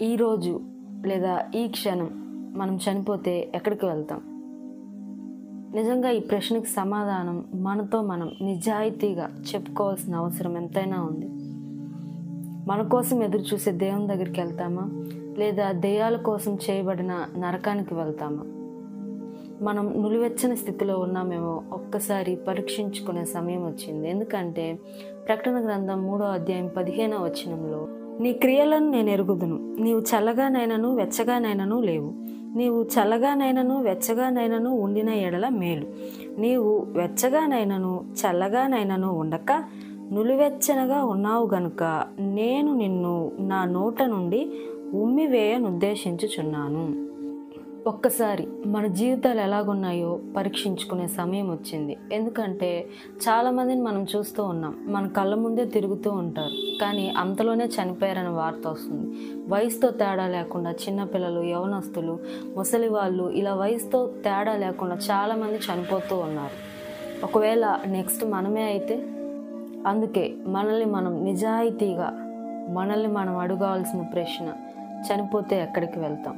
ఈరోజు లేదా ఈ క్షణం మనం చనిపోతే ఎక్కడికి వెళ్తాం? నిజంగా ఈ ప్రశ్నకి సమాధానం మనతో మనం నిజాయితీగా చెప్పుకోవాల్సిన అవసరం ఎంతైనా ఉంది. మన కోసం ఎదురు చూసే దేవుని దగ్గరికి వెళ్తామా, లేదా దెయ్యాల కోసం చేయబడిన నరకానికి వెళ్తామా? మనం నులివెచ్చని స్థితిలో ఉన్నామేమో ఒక్కసారి పరీక్షించుకునే సమయం వచ్చింది. ఎందుకంటే ప్రకటన గ్రంథం 3వ అధ్యాయం 15వ వచనంలో, నీ క్రియలను నేను ఎరుగుదును, నీవు చల్లగానైనను వెచ్చగానైనను లేవు. నీవు చల్లగానైనను వెచ్చగానైనను ఉండిన ఎడల మేలు. నీవు వెచ్చగానైనను చల్లగానైనను ఉండక నులివెచ్చనగా ఉన్నావు గనుక నేను నిన్ను నా నోట నుండి ఉమ్మివేయనుద్దేశించుచున్నాను. ఒక్కసారి మన జీవితాలు ఎలాగున్నాయో పరీక్షించుకునే సమయం వచ్చింది. ఎందుకంటే చాలామందిని మనం చూస్తూ ఉన్నాం, మన కళ్ళ ముందే తిరుగుతూ ఉంటారు, కానీ అంతలోనే చనిపోయారనే వార్త వస్తుంది. వయసుతో తేడా లేకుండా చిన్నపిల్లలు, యవనస్తులు, ముసలి వాళ్ళు, ఇలా వయసుతో తేడా లేకుండా చాలామంది చనిపోతూ ఉన్నారు. ఒకవేళ నెక్స్ట్ మనమే అయితే? అందుకే మనల్ని మనం నిజాయితీగా మనం అడగాల్సిన ప్రశ్న, చనిపోతే ఎక్కడికి వెళ్తాం?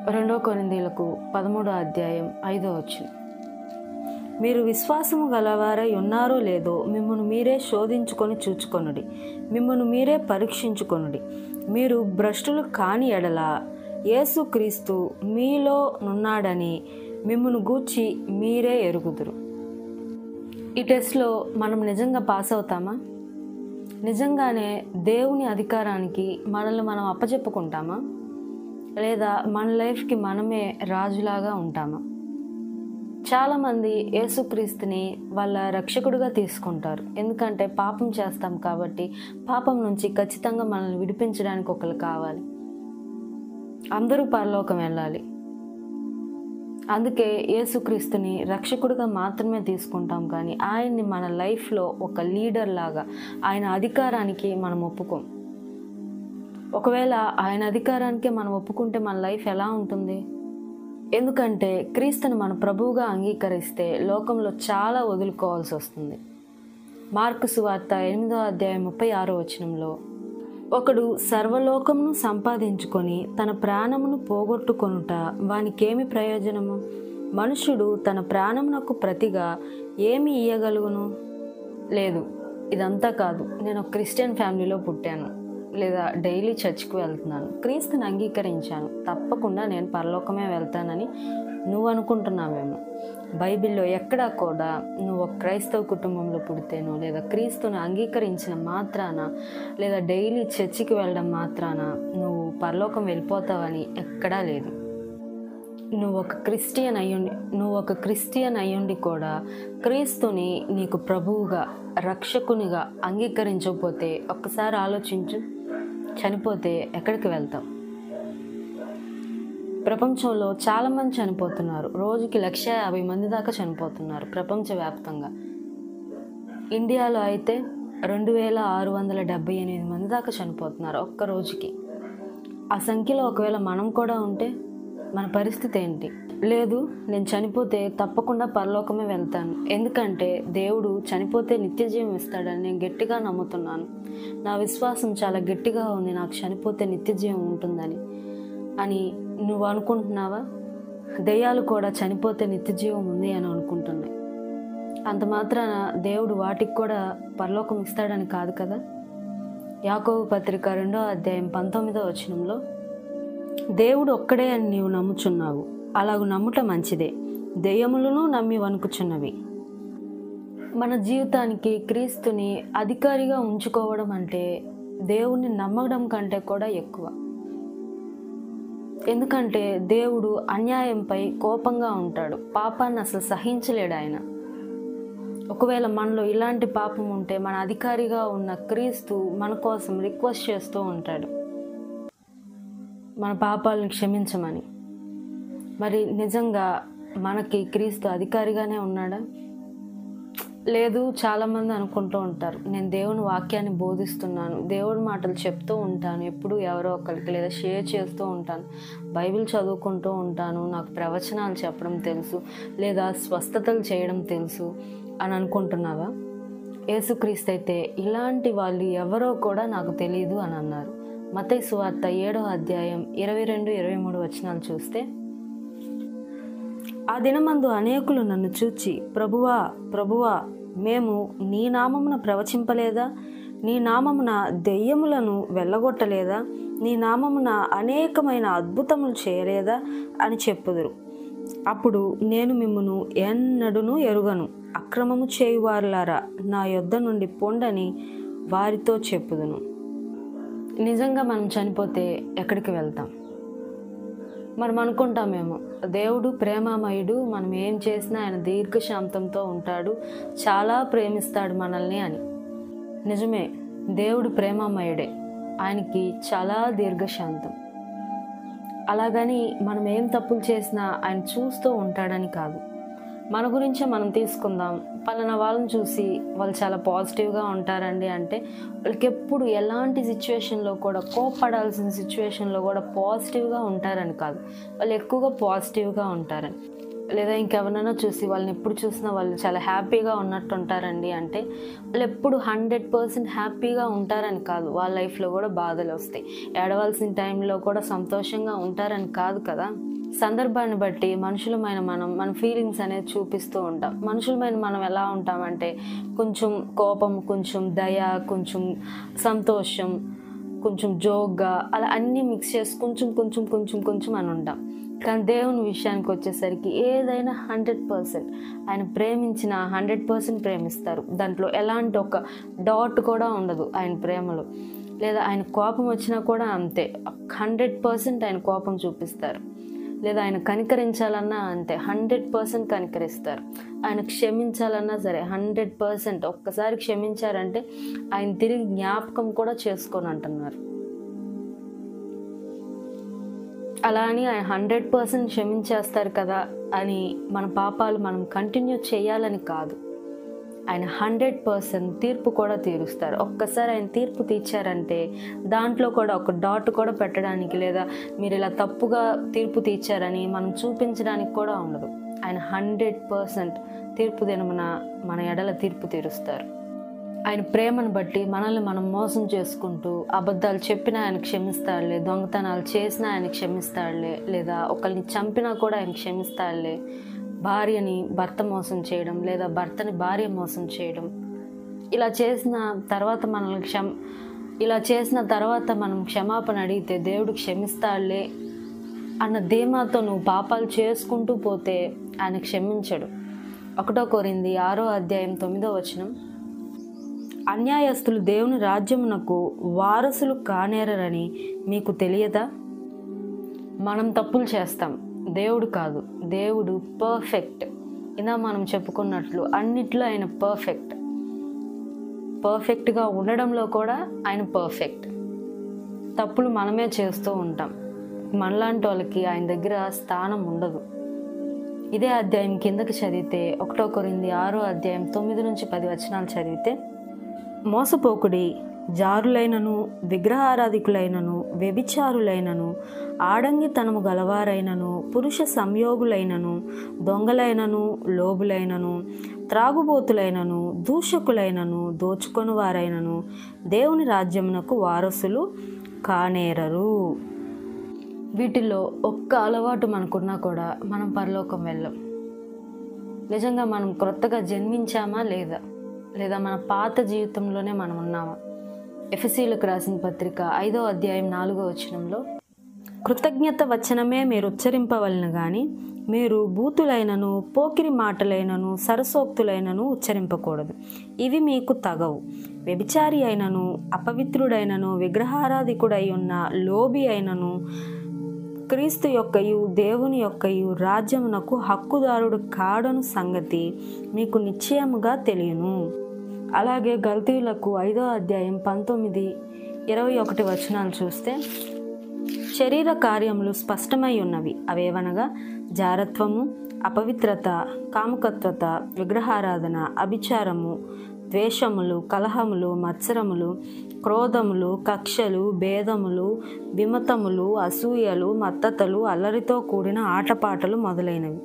2 కొరింథీయులకు 13వ అధ్యాయం 5వ వచనం, మీరు విశ్వాసము గలవారై ఉన్నారో లేదో మిమ్మల్ని మీరే శోధించుకొని చూచుకొనుడి, మిమ్మల్ని మీరే పరీక్షించుకొనుడి. మీరు భ్రష్టులు కాని ఎడల యేసుక్రీస్తు మీలో నున్నాడని మిమ్మల్ని గూర్చి మీరే ఎరుగుదురు. ఈ టెస్ట్లో మనం నిజంగా పాస్ అవుతామా? నిజంగానే దేవుని అధికారానికి మనల్ని మనం అప్పచెప్పుకుంటామా? లేదా మన లైఫ్కి మనమే రాజులాగా ఉంటామా? చాలామంది యేసుక్రీస్తుని వాళ్ళ రక్షకుడిగా తీసుకుంటారు. ఎందుకంటే పాపం చేస్తాం కాబట్టి పాపం నుంచి ఖచ్చితంగా మనల్ని విడిపించడానికి ఒకరు కావాలి. అందరూ పరలోకం వెళ్ళాలి. అందుకే యేసుక్రీస్తుని రక్షకుడిగా మాత్రమే తీసుకుంటాం, కానీ ఆయన్ని మన లైఫ్లో ఒక లీడర్ లాగా, ఆయన అధికారానికి మనం ఒప్పుకోం. ఒకవేళ ఆయన అధికారానికే మనం ఒప్పుకుంటే మన లైఫ్ ఎలా ఉంటుంది? ఎందుకంటే క్రీస్తుని మన ప్రభువుగా అంగీకరిస్తే లోకంలో చాలా వదులుకోవాల్సి వస్తుంది. మార్కు సువార్త 8వ అధ్యాయం 36వ వచనంలో, ఒకడు సర్వలోకమును సంపాదించుకొని తన ప్రాణమును పోగొట్టుకొనుట వానికేమి ప్రయోజనము? మనుష్యుడు తన ప్రాణమునకు ప్రతిగా ఏమి ఇయ్యగలుగును? లేదు, ఇదంతా కాదు, నేను ఒక క్రిస్టియన్ ఫ్యామిలీలో పుట్టాను, లేదా డైలీ చర్చ్కి వెళ్తున్నాను, క్రీస్తుని అంగీకరించాను, తప్పకుండా నేను పరలోకమే వెళ్తానని నువ్వు అనుకుంటున్నావేమో. బైబిల్లో ఎక్కడా కూడా నువ్వు ఒక క్రైస్తవ కుటుంబంలో పుడితేనో, లేదా క్రీస్తుని అంగీకరించిన మాత్రాన, లేదా డైలీ చర్చికి వెళ్ళడం మాత్రాన నువ్వు పరలోకం వెళ్ళిపోతావని ఎక్కడా లేదు. నువ్వు ఒక క్రిస్టియన్ అయ్యుండి కూడా క్రీస్తుని నీకు ప్రభువుగా, రక్షకునిగా అంగీకరించకపోతే ఒక్కసారి ఆలోచించు, చనిపోతే ఎక్కడికి వెళ్తావు? ప్రపంచంలో చాలామంది చనిపోతున్నారు. రోజుకి 150 మంది దాకా చనిపోతున్నారు ప్రపంచవ్యాప్తంగా. ఇండియాలో అయితే 2678 మంది దాకా చనిపోతున్నారు ఒక్క రోజుకి. ఆ సంఖ్యలో ఒకవేళ మనం కూడా ఉంటే మన పరిస్థితి ఏంటి? లేదు, నేను చనిపోతే తప్పకుండా పరలోకమే వెళ్తాను, ఎందుకంటే దేవుడు చనిపోతే నిత్యజీవం ఇస్తాడని నేను గట్టిగా నమ్ముతున్నాను, నా విశ్వాసం చాలా గట్టిగా ఉంది, నాకు చనిపోతే నిత్యజీవం ఉంటుందని అని నువ్వు అనుకుంటున్నావా? దెయ్యాలు కూడా చనిపోతే నిత్యజీవం ఉంది అని అనుకుంటున్నాయి. అంత మాత్రాన దేవుడు వాటికి కూడా పరలోకం ఇస్తాడని కాదు కదా. యాకోబు పత్రిక 2వ అధ్యాయం 19వ వచనంలో, దేవుడు ఒక్కడే అని నీవు నమ్ముచున్నావు, అలాగూ నమ్ముట మంచిదే, దెయ్యములను నమ్మి వణుకుచున్నవి. మన జీవితానికి క్రీస్తుని అధికారిగా ఉంచుకోవడం అంటే దేవుణ్ణి నమ్మడం కంటే కూడా ఎక్కువ. ఎందుకంటే దేవుడు అన్యాయంపై కోపంగా ఉంటాడు, పాపాన్ని అసలు సహించలేడు ఆయన. ఒకవేళ మనలో ఇలాంటి పాపం ఉంటే మన అధికారిగా ఉన్న క్రీస్తు మన కోసం రిక్వెస్ట్ చేస్తూ ఉంటాడు, మన పాపాలను క్షమించమని. మరి నిజంగా మనకి క్రీస్తు అధికారిగానే ఉన్నాడా? లేదు, చాలామంది అనుకుంటూ ఉంటారు, నేను దేవుని వాక్యాన్ని బోధిస్తున్నాను, దేవుడి మాటలు చెప్తూ ఉంటాను, ఎప్పుడు ఎవరో ఒకరికి లేదా షేర్ చేస్తూ ఉంటాను, బైబిల్ చదువుకుంటూ ఉంటాను, నాకు ప్రవచనాలు చెప్పడం తెలుసు, లేదా స్వస్థతలు చేయడం తెలుసు అని అనుకుంటున్నావా? యేసుక్రీస్తు అయితే ఇలాంటి వాళ్ళు ఎవరో కూడా నాకు తెలియదు అని అన్నారు. మత్తయి సువార్త 7వ అధ్యాయం 22-23 వచనాలు చూస్తే, ఆ దినమందు అనేకులు నన్ను చూచి, ప్రభువా ప్రభువా, మేము నీ నామమున ప్రవచింపలేదా? నీ నామమున దెయ్యములను వెళ్ళగొట్టలేదా? నీ నామమున అనేకమైన అద్భుతములు చేయలేదా అని చెప్పుదురు. అప్పుడు నేను మిమ్మును ఎన్నడూనూ ఎరుగను, అక్రమము చేయువారులారా నా యొద్ద నుండి పొండని వారితో చెప్పుదును. నిజంగా మనం చనిపోతే ఎక్కడికి వెళ్తాం? మనం అనుకుంటామేమో, దేవుడు ప్రేమామయుడు, మనం ఏం చేసినా ఆయన దీర్ఘశాంతంతో ఉంటాడు, చాలా ప్రేమిస్తాడు మనల్ని అని. నిజమే, దేవుడు ప్రేమామయుడే, ఆయనకి చాలా దీర్ఘశాంతం. అలాగని మనం ఏం తప్పులు చేసినా ఆయన చూస్తూ ఉంటాడని కాదు. మన గురించే మనం తీసుకుందాం. పలానా వాళ్ళని చూసి వాళ్ళు చాలా పాజిటివ్గా ఉంటారండి అంటే, వాళ్ళకి ఎప్పుడు ఎలాంటి సిచ్యువేషన్లో కూడా, కోప్పడాల్సిన సిచ్యువేషన్లో కూడా పాజిటివ్గా ఉంటారని కాదు, వాళ్ళు ఎక్కువగా పాజిటివ్గా ఉంటారని. లేదా ఇంకెవరైనా చూసి వాళ్ళని ఎప్పుడు చూసినా వాళ్ళు చాలా హ్యాపీగా ఉన్నట్టు ఉంటారండి అంటే, వాళ్ళు ఎప్పుడు 100% హ్యాపీగా ఉంటారని కాదు, వాళ్ళ లైఫ్లో కూడా బాధలు వస్తాయి. ఏడవలసిన టైంలో కూడా సంతోషంగా ఉంటారని కాదు కదా. సందర్భాన్ని బట్టి మనుషులమైన మన ఫీలింగ్స్ అనేది చూపిస్తూ ఉంటాం. మనుషులమైన మనం ఎలా ఉంటామంటే, కొంచెం కోపం, కొంచెం దయ, కొంచెం సంతోషం, కొంచెం జోక్గా, అలా అన్నీ మిక్స్ చేసి కొంచెం అని ఉంటాం. కానీ దేవుని విషయానికి వచ్చేసరికి ఏదైనా 100%, ఆయన ప్రేమించిన 100% ప్రేమిస్తారు. దాంట్లో ఎలాంటి ఒక డాట్ కూడా ఉండదు ఆయన ప్రేమలో. లేదా ఆయన కోపం వచ్చినా కూడా అంతే, 100% ఆయన కోపం చూపిస్తారు. లేదా ఆయన కనికరించాలన్నా అంతే, 100% కనికరిస్తారు. ఆయన క్షమించాలన్నా సరే 100%. ఒక్కసారి క్షమించారంటే ఆయన తిరిగి జ్ఞాపకం కూడా చేసుకొని అంటున్నారు. అలా అని ఆయన 100% క్షమించేస్తారు కదా అని మన పాపాలు మనం కంటిన్యూ చేయాలని కాదు. ఆయన 100% తీర్పు కూడా తీరుస్తారు. ఒక్కసారి ఆయన తీర్పు తీర్చారంటే దాంట్లో కూడా ఒక డాట్ కూడా పెట్టడానికి, లేదా మీరు ఇలా తప్పుగా తీర్పు తీర్చారని మనం చూపించడానికి కూడా ఉండదు. ఆయన 100% తీర్పు దినమున మన ఎడల తీర్పు తీరుస్తారు. ఆయన ప్రేమను బట్టి మనల్ని మనం మోసం చేసుకుంటూ అబద్ధాలు చెప్పినా ఆయన క్షమిస్తాడులే, దొంగతనాలు చేసినా ఆయన క్షమిస్తాడులే, లేదా ఒకరిని చంపినా కూడా ఆయన క్షమిస్తాడులే, భార్యని భర్త మోసం చేయడం, లేదా భర్తని భార్య మోసం చేయడం, ఇలా చేసిన తర్వాత మనం క్షమాపణ అడిగితే దేవుడు క్షమిస్తాడులే అన్న ధీమాతో నువ్వు పాపాలు చేసుకుంటూ పోతే ఆయన క్షమించడు. 1 కొరింథీ 6వ అధ్యాయం 9వ వచనం, అన్యాయస్తులు దేవుని రాజ్యమునకు వారసులు కానేరని మీకు తెలియదా? మనం తప్పులు చేస్తాం, దేవుడు కాదు. దేవుడు పర్ఫెక్ట్. ఇలా మనం చెప్పుకున్నట్లు అన్నిట్లో ఆయన పర్ఫెక్ట్గా ఉండడంలో కూడా ఆయన పర్ఫెక్ట్. తప్పులు మనమే చేస్తూ ఉంటాం. మనలాంటి వాళ్ళకి ఆయన దగ్గర స్థానం ఉండదు. ఇదే అధ్యాయం కిందకి చదివితే 1 కొరింథీ 6వ అధ్యాయం 9-10 వచనాలు చదివితే, మోసపోకుడి, జారులైనను, విగ్రహారాధికులైనను, వ్యభిచారులైనను, ఆడంగితనము గలవారైనను, పురుష సంయోగులైనను, దొంగలైనను, లోబులైనను, త్రాగుబోతులైనను, దూషకులైనను, దోచుకొని వారైనను దేవుని రాజ్యమునకు వారసులు కానేరరు. వీటిలో ఒక్క అలవాటు మనకున్నా కూడా మనం పరలోకం వెళ్ళం. నిజంగా మనం క్రొత్తగా జన్మించామా లేదా మన పాత జీవితంలోనే మనం ఉన్నామా? ఎఫెసీయులకు రాసిన పత్రిక 5వ అధ్యాయం 4వ వచనంలో, కృతజ్ఞత వచనమే మీరు ఉచ్చరింపవలెను గాని మీరు బూతులైనను, పోకిరి మాటలైనను, సరసోక్తులైనను ఉచ్చరింపకూడదు. ఇవి మీకు తగవు. వ్యభిచారి అయినను, అపవిత్రుడైనను, విగ్రహారాధికుడై ఉన్న లోబి అయినను, క్రీస్తు యొక్కయు దేవుని యొక్కయు రాజ్యమునకు హక్కుదారుడు కాడను సంగతి మీకు నిశ్చయముగా తెలియను. అలాగే గల్తీయులకు 5వ అధ్యాయం 19-21 వచనాలు చూస్తే, శరీర కార్యములు స్పష్టమై ఉన్నవి. అవేవనగా జారత్వము, అపవిత్రత, కాముకత్వత, విగ్రహారాధన, అభిచారము, ద్వేషములు, కలహములు, మత్సరములు, క్రోధములు, కక్షలు, భేదములు, విమతములు, అసూయలు, మత్తతలు, అల్లరితో కూడిన ఆటపాటలు మొదలైనవి.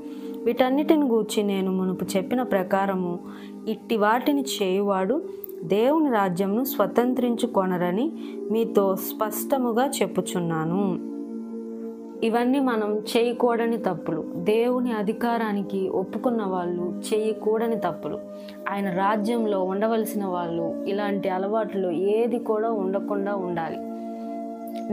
వీటన్నిటిని గూర్చి నేను మునుపు చెప్పిన ప్రకారము ఇట్టి వాటిని చేయువాడు దేవుని రాజ్యంను స్వతంత్రించుకొనరని మీతో స్పష్టముగా చెప్పుచున్నాను. ఇవన్నీ మనం చేయకూడని తప్పులు. దేవుని అధికారానికి ఒప్పుకున్న వాళ్ళు చేయకూడని తప్పులు. ఆయన రాజ్యంలో ఉండవలసిన వాళ్ళు ఇలాంటి అలవాట్లు ఏది కూడా ఉండకుండా ఉండాలి.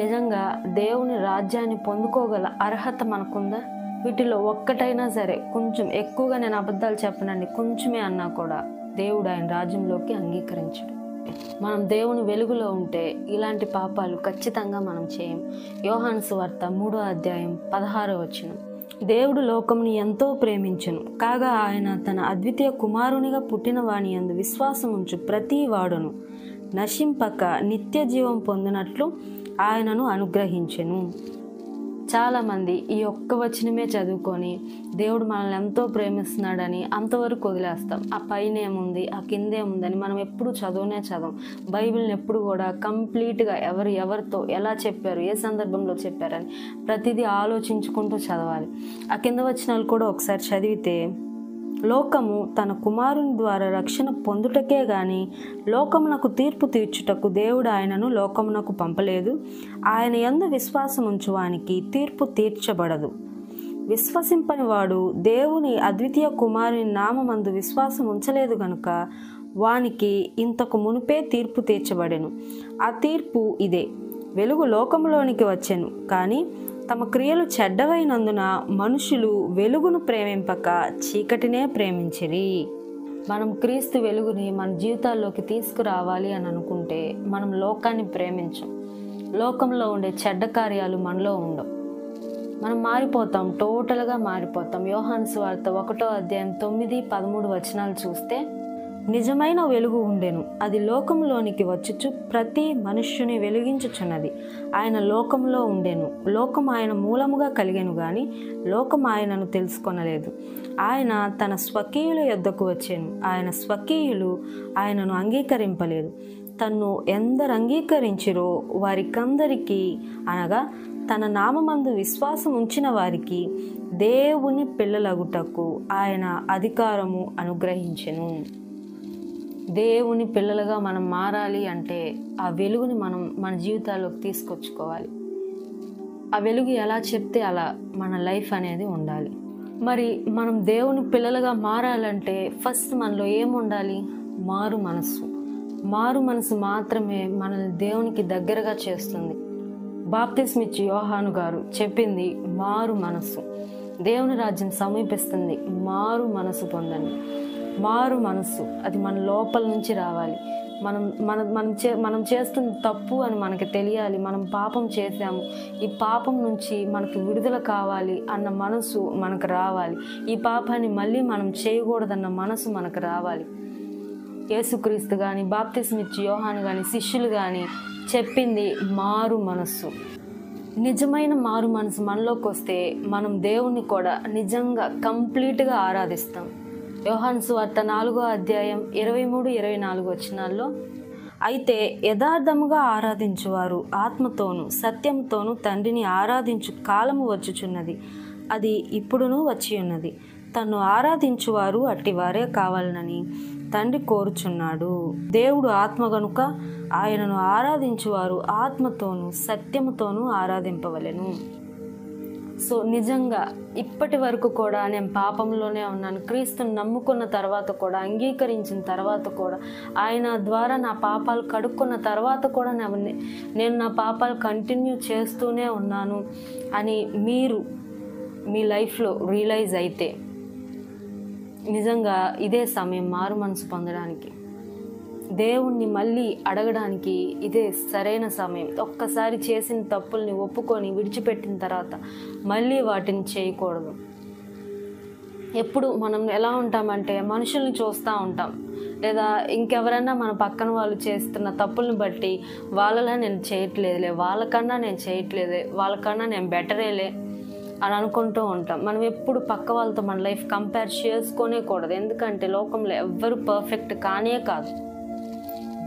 నిజంగా దేవుని రాజ్యాన్ని పొందుకోగల అర్హత మనకుందా? వీటిలో ఒక్కటైనా సరే కొంచెం ఎక్కువగా నేను అబద్ధాలు చెప్పనండి, కొంచెమే అన్నా కూడా దేవుడు ఆయన రాజ్యంలోకి అంగీకరించడు. మనం దేవుని వెలుగులో ఉంటే ఇలాంటి పాపాలు ఖచ్చితంగా మనం చేయం. యోహాను సువార్త 3వ అధ్యాయం 16వ వచనం. దేవుడు లోకముని ఎంతో ప్రేమించెను, కాగా ఆయన తన అద్వితీయ కుమారునిగా పుట్టిన వాని యందు విశ్వాసముంచు ప్రతి వాడును నశింపక నిత్య జీవం పొందినట్లు ఆయనను అనుగ్రహించెను. చాలామంది ఈ ఒక్క వచనమే చదువుకొని దేవుడు మనల్ని ఎంతో ప్రేమిస్తున్నాడని అంతవరకు వదిలేస్తాం. ఆ పైన ఏముంది, ఆ కిందేముందని మనం ఎప్పుడు చదవం. బైబిల్ని ఎప్పుడు కూడా కంప్లీట్గా ఎవరితో ఎలా చెప్పారు, ఏ సందర్భంలో చెప్పారని ప్రతిదీ ఆలోచించుకుంటూ చదవాలి. ఆ కింద వచనాలు కూడా ఒకసారి చదివితే, లోకము తన కుమారుని ద్వారా రక్షణ పొందుటకే గాని లోకమునకు తీర్పు తీర్చుటకు దేవుడు ఆయనను లోకమునకు పంపలేదు. ఆయన యందు విశ్వాసం ఉంచువానికి తీర్పు తీర్చబడదు. విశ్వసింపని వాడు దేవుని అద్వితీయ కుమారుని నామమందు విశ్వాసం ఉంచలేదు గనుక వానికి ఇంతకు మునుపే తీర్పు తీర్చబడెను. ఆ తీర్పు ఇదే: వెలుగు లోకములోనికి వచ్చెను, కానీ తమ క్రియలు చెడ్డవైనందున మనుషులు వెలుగును ప్రేమింపక చీకటినే ప్రేమించిరి. మనం క్రీస్తు వెలుగుని మన జీవితాల్లోకి తీసుకురావాలి అని అనుకుంటే మనం లోకాన్ని ప్రేమించం. లోకంలో ఉండే చెడ్డ కార్యాలు మనలో ఉండవు. మనం మారిపోతాం, టోటల్గా మారిపోతాం. యోహాను సువార్త 1వ అధ్యాయం 9, 13 వచనాలు చూస్తే, నిజమైన వెలుగు ఉండెను, అది లోకంలోనికి వచ్చుచు ప్రతి మనుష్యుని వెలిగించుచున్నది. ఆయన లోకంలో ఉండెను, లోకం ఆయన మూలముగా కలిగెను గాని లోకం ఆయనను తెలుసుకొనలేదు. ఆయన తన స్వకీయుల యొద్దకు వచ్చెను, ఆయన స్వకీయులు ఆయనను అంగీకరింపలేదు. తన్ను ఎందరు అంగీకరించిరో వారికందరికీ, అనగా తన నామమందు విశ్వాసం ఉంచిన వారికి దేవుని పిల్లలగుటకు ఆయన అధికారము అనుగ్రహించెను. దేవుని పిల్లలుగా మనం మారాలి అంటే ఆ వెలుగుని మనం మన జీవితాల్లోకి తీసుకొచ్చుకోవాలి. ఆ వెలుగు ఎలా చెప్తే అలా మన లైఫ్ అనేది ఉండాలి. మరి మనం దేవుని పిల్లలుగా మారాలంటే ఫస్ట్ మనలో ఏముండాలి? మారు మనసు. మారు మనసు మాత్రమే మనల్ని దేవునికి దగ్గరగా చేస్తుంది. బాప్తిస్మిచ్చి యోహాను గారు చెప్పింది మారు మనసు. దేవుని రాజ్యం సమీపిస్తుంది, మారు మనసు పొందండి. మారు మనసు అది మన లోపల నుంచి రావాలి. మనం చేస్తున్న తప్పు అని మనకి తెలియాలి. మనం పాపం చేసాము, ఈ పాపం నుంచి మనకి విడుదల కావాలి అన్న మనసు మనకు రావాలి. ఈ పాపాన్ని మళ్ళీ మనం చేయకూడదన్న మనసు మనకు రావాలి. యేసుక్రీస్తు కానీ, బాప్తిస్మిచ్చి యోహాను కానీ, శిష్యులు కానీ చెప్పింది మారు మనస్సు. నిజమైన మారు మనసు మనలోకి వస్తే మనం దేవుణ్ణి కూడా నిజంగా కంప్లీట్గా ఆరాధిస్తాం. యోహాను సువార్త 4వ అధ్యాయం 23, 24 వచనాల్లో, అయితే యథార్థముగా ఆరాధించువారు ఆత్మతోనూ సత్యంతోనూ తండ్రిని ఆరాధించు కాలము వచ్చుచున్నది, అది ఇప్పుడునూ వచ్చి ఉన్నది. తన్ను ఆరాధించువారు అట్టివారే కావాలనని తండ్రి కోరుచున్నాడు. దేవుడు ఆత్మ గనుక ఆయనను ఆరాధించువారు ఆత్మతోనూ సత్యముతోనూ ఆరాధింపవలెను. సో నిజంగా ఇప్పటి వరకు కూడా నేను పాపంలోనే ఉన్నాను. క్రీస్తుని నమ్ముకున్న తర్వాత కూడా, అంగీకరించిన తర్వాత కూడా, ఆయన ద్వారా నా పాపాలు కడుక్కున్న తర్వాత కూడా నేను నా పాపాలు కంటిన్యూ చేస్తూనే ఉన్నాను అని మీరు మీ లైఫ్లో రియలైజ్ అయితే నిజంగా ఇదే సమయం మారు మనసు పొందడానికి, దేవుణ్ణి మళ్ళీ అడగడానికి ఇదే సరైన సమయం. ఒక్కసారి చేసిన తప్పుల్ని ఒప్పుకొని విడిచిపెట్టిన తర్వాత మళ్ళీ వాటిని చేయకూడదు. ఎప్పుడు మనం ఎలా ఉంటామంటే మనుషుల్ని చూస్తూ ఉంటాం, లేదా ఇంకెవరైనా మన పక్కన వాళ్ళు చేస్తున్న తప్పుల్ని బట్టి వాళ్ళలా నేను చేయట్లేదులే, వాళ్ళకన్నా నేను చేయట్లేదే, వాళ్ళకన్నా నేను బెటరేలే అని అనుకుంటూ ఉంటాం. మనం ఎప్పుడు పక్క వాళ్ళతో మన లైఫ్ కంపేర్ చేసుకోనే కూడదు. ఎందుకంటే లోకంలో ఎవ్వరు పర్ఫెక్ట్ కానే కాదు,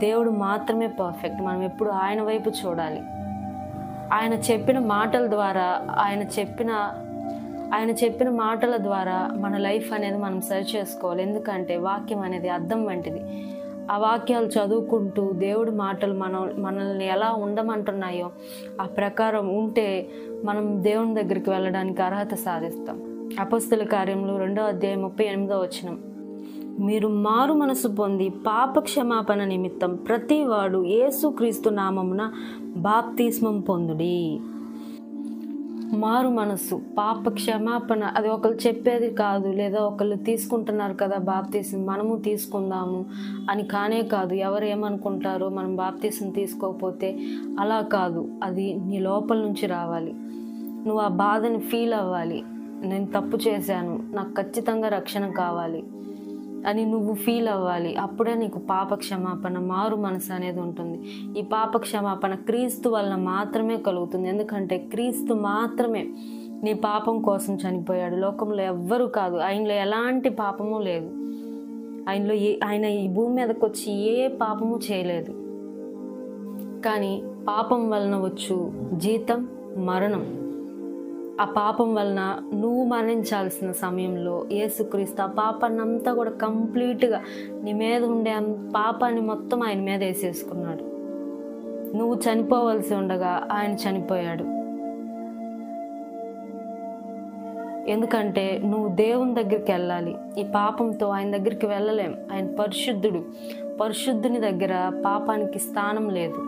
దేవుడు మాత్రమే పర్ఫెక్ట్. మనం ఎప్పుడు ఆయన వైపు చూడాలి. ఆయన చెప్పిన మాటల ద్వారా, ఆయన చెప్పిన మాటల ద్వారా మన లైఫ్ అనేది మనం సరి చేసుకోవాలి. ఎందుకంటే వాక్యం అనేది అద్దం వంటిది. ఆ వాక్యాలు చదువుకుంటూ దేవుడి మాటలు మనల్ని ఎలా ఉండమంటున్నాయో ఆ ప్రకారం ఉంటే మనం దేవుని దగ్గరికి వెళ్ళడానికి అర్హత సాధిస్తాం. అపొస్తలుల కార్యములు 2:38 మీరు మారు మనసు పొంది పాప క్షమాపణ నిమిత్తం ప్రతివాడు యేసుక్రీస్తు నామమున బాప్తిస్మం పొందుడి. మారు మనసు, పాప క్షమాపణ అది ఒకరు చెప్పేది కాదు, లేదా ఒకళ్ళు తీసుకుంటున్నారు కదా బాప్తిసం మనము తీసుకుందాము అని కానే కాదు. ఎవరు ఏమనుకుంటారో మనం బాప్తిసం తీసుకోకపోతే, అలా కాదు. అది నీ లోపల నుంచి రావాలి. నువ్వు ఆ బాధని ఫీల్ అవ్వాలి. నేను తప్పు చేశాను, నాకు ఖచ్చితంగా రక్షణ కావాలి అని నువ్వు ఫీల్ అవ్వాలి. అప్పుడే నీకు పాప క్షమాపణ, మారు మనసు అనేది ఉంటుంది. ఈ పాప క్షమాపణ క్రీస్తు వలన మాత్రమే కలుగుతుంది. ఎందుకంటే క్రీస్తు మాత్రమే నీ పాపం కోసం చనిపోయాడు. లోకంలో ఎవ్వరూ కాదు. ఆయనలో ఎలాంటి పాపము లేదు. ఆయన ఈ భూమి మీదకి వచ్చి ఏ పాపము చేయలేదు. కానీ పాపం వలన వచ్చు జీతం మరణం. ఆ పాపం వలన నువ్వు మరణించాల్సిన సమయంలో యేసుక్రీస్తు ఆ పాపాన్ని అంతా కూడా కంప్లీట్గా నీ మీద ఉండే పాపాన్ని మొత్తం ఆయన మీద వేసేసుకున్నాడు. నువ్వు చనిపోవలసి ఉండగా ఆయన చనిపోయాడు. ఎందుకంటే నువ్వు దేవుని దగ్గరికి వెళ్ళాలి. ఈ పాపంతో ఆయన దగ్గరికి వెళ్ళలేం. ఆయన పరిశుద్ధుడు. పరిశుద్ధుని దగ్గర పాపానికి స్థానం లేదు.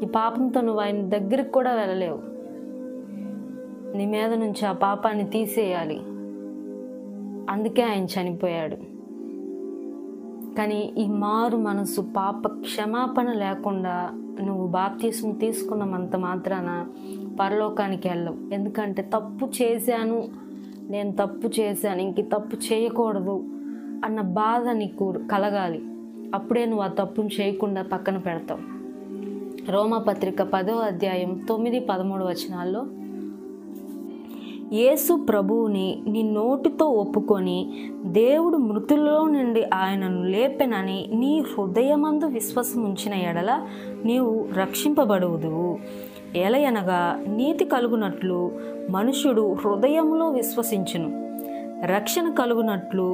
ఈ పాపంతో నువ్వు ఆయన దగ్గరికి కూడా వెళ్ళలేవు. నీ మీద నుంచి ఆ పాపాన్ని తీసేయాలి. అందుకే ఆయన చనిపోయాడు. కానీ ఈ మారు మనసు, పాప క్షమాపణ లేకుండా నువ్వు బాప్తిస్మం తీసుకున్నంత మాత్రాన పరలోకానికి వెళ్ళవు. ఎందుకంటే తప్పు చేశాను, నేను తప్పు చేశాను, ఇంక తప్పు చేయకూడదు అన్న బాధ నీకు కలగాలి. అప్పుడే నువ్వు ఆ తప్పును చేయకుండా పక్కన పెడతావు. రోమాపత్రిక 10:9-13 యేసు ప్రభువుని నీ నోటితో ఒప్పుకొని దేవుడు మృతుల్లో నుండి ఆయనను లేపెనని నీ హృదయమందు విశ్వాసం ఉంచిన ఎడల నీవు రక్షింపబడుదువు. ఎలయనగా నీతి కలుగునట్లు మనుష్యుడు హృదయంలో విశ్వసించును, రక్షణ కలుగునట్లు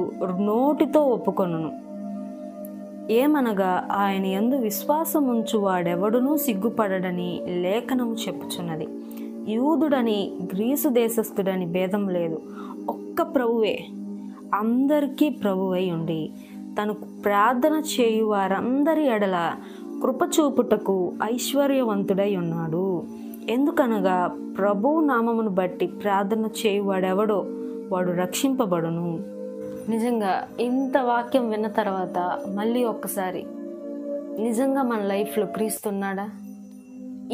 నోటితో ఒప్పుకొనును. ఏమనగా ఆయన యందు విశ్వాసం ఉంచు వాడెవడునూ సిగ్గుపడడని లేఖనము చెప్పుచున్నది. యూదుడని గ్రీసు దేశస్థుడని భేదం లేదు, ఒక్క ప్రభువే అందరికీ ప్రభువై ఉండి తనకు ప్రార్థన చేయు వారందరి ఎడల కృపచూపుటకు ఐశ్వర్యవంతుడై ఉన్నాడు. ఎందుకనగా ప్రభువు నామమును బట్టి ప్రార్థన చేయువాడెవడో వాడు రక్షింపబడును. నిజంగా ఇంత వాక్యం విన్న తర్వాత మళ్ళీ ఒక్కసారి నిజంగా మన లైఫ్లో క్రీస్తు ఉన్నాడా?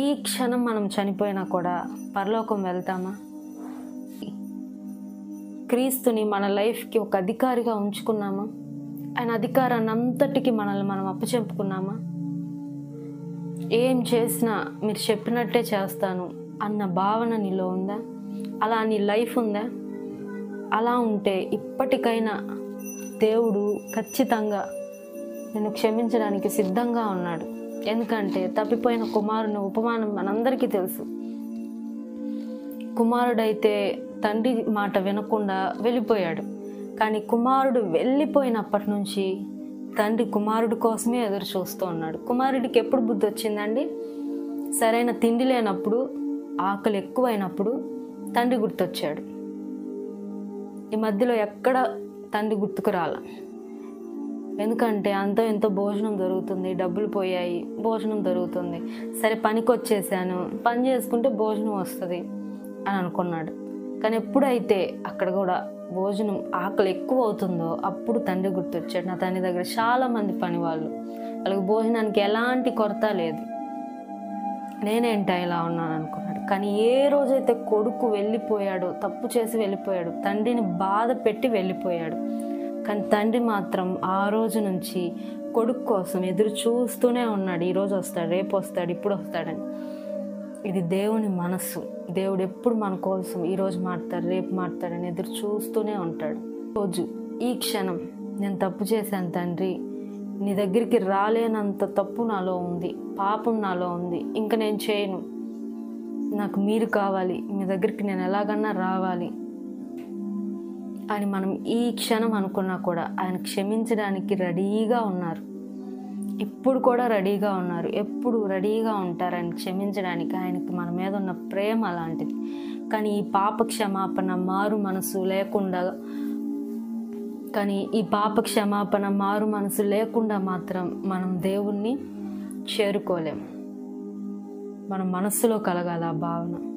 ఈ క్షణం మనం చనిపోయినా కూడా పరలోకం వెళ్తామా? క్రీస్తుని మన లైఫ్కి ఒక అధికారిగా ఉంచుకున్నామా? ఆయన అధికారాన్ని అంతటికి మనల్ని మనం అప్పచెప్పుకున్నామా? ఏం చేసినా మీరు చెప్పినట్టే చేస్తాను అన్న భావన నీలో ఉందా? అలా నీ లైఫ్ ఉందా? అలా ఉంటే ఇప్పటికైనా దేవుడు ఖచ్చితంగా నిన్ను క్షమించడానికి సిద్ధంగా ఉన్నాడు. ఎందుకంటే తప్పిపోయిన కుమారుని ఉపమానం మనందరికీ తెలుసు. కుమారుడైతే తండ్రి మాట వినకుండా వెళ్ళిపోయాడు. కానీ కుమారుడు వెళ్ళిపోయినప్పటి నుంచి తండ్రి కుమారుడు కోసమే ఎదురు చూస్తూ ఉన్నాడు. కుమారుడికి ఎప్పుడు బుద్ధి వచ్చిందండి? సరైన తిండి లేనప్పుడు, ఆకలి ఎక్కువైనప్పుడు తండ్రి గుర్తొచ్చాడు. ఈ మధ్యలో ఎక్కడ తండ్రి గుర్తుకు రాల. ఎందుకంటే అంతో ఎంతో భోజనం దొరుకుతుంది, డబ్బులు పోయాయి, భోజనం దొరుకుతుంది, సరే పనికి వచ్చేసాను, పని చేసుకుంటే భోజనం వస్తుంది అని అనుకున్నాడు. కానీ ఎప్పుడైతే అక్కడ కూడా భోజనం ఆకలి ఎక్కువ అవుతుందో అప్పుడు తండ్రి గుర్తొచ్చాడు. నా తండ్రి దగ్గర చాలామంది పని వాళ్ళకి భోజనానికి ఎలాంటి కొరత లేదు, నేనేంటా ఇలా ఉన్నాను అనుకున్నాడు. కానీ ఏ రోజైతే కొడుకు వెళ్ళిపోయాడో, తప్పు చేసి వెళ్ళిపోయాడు, తండ్రిని బాధ పెట్టి వెళ్ళిపోయాడు. కానీ తండ్రి మాత్రం ఆ రోజు నుంచి కొడుకు కోసం ఎదురు చూస్తూనే ఉన్నాడు. ఈరోజు వస్తాడు, రేపు వస్తాడు, ఇప్పుడు వస్తాడని. ఇది దేవుని మనస్సు. దేవుడు ఎప్పుడు మన కోసం ఈరోజు మాట్లాడతాడు, రేపు మాట్లాడని ఎదురు చూస్తూనే ఉంటాడు. రోజు ఈ క్షణం నేను తప్పు చేశాను తండ్రి, నీ దగ్గరికి రాలేనంత తప్పు నాలో ఉంది, పాపం నాలో ఉంది, ఇంకా నేను చేయను, నాకు మీరు కావాలి, మీ దగ్గరికి నేను ఎలాగన్నా రావాలి అని మనం ఈ క్షణం అనుకున్నా కూడా ఆయన క్షమించడానికి రెడీగా ఉన్నారు. ఇప్పుడు కూడా రెడీగా ఉన్నారు, ఎప్పుడు రెడీగా ఉంటారని క్షమించడానికి. ఆయనకి మన మీద ఉన్న ప్రేమ అలాంటిది. కానీ ఈ పాప క్షమాపణ మారు మనసు లేకుండా మాత్రం మనం దేవుణ్ణి చేరుకోలేం. మన మనస్సులో కలగాలి ఆ భావన.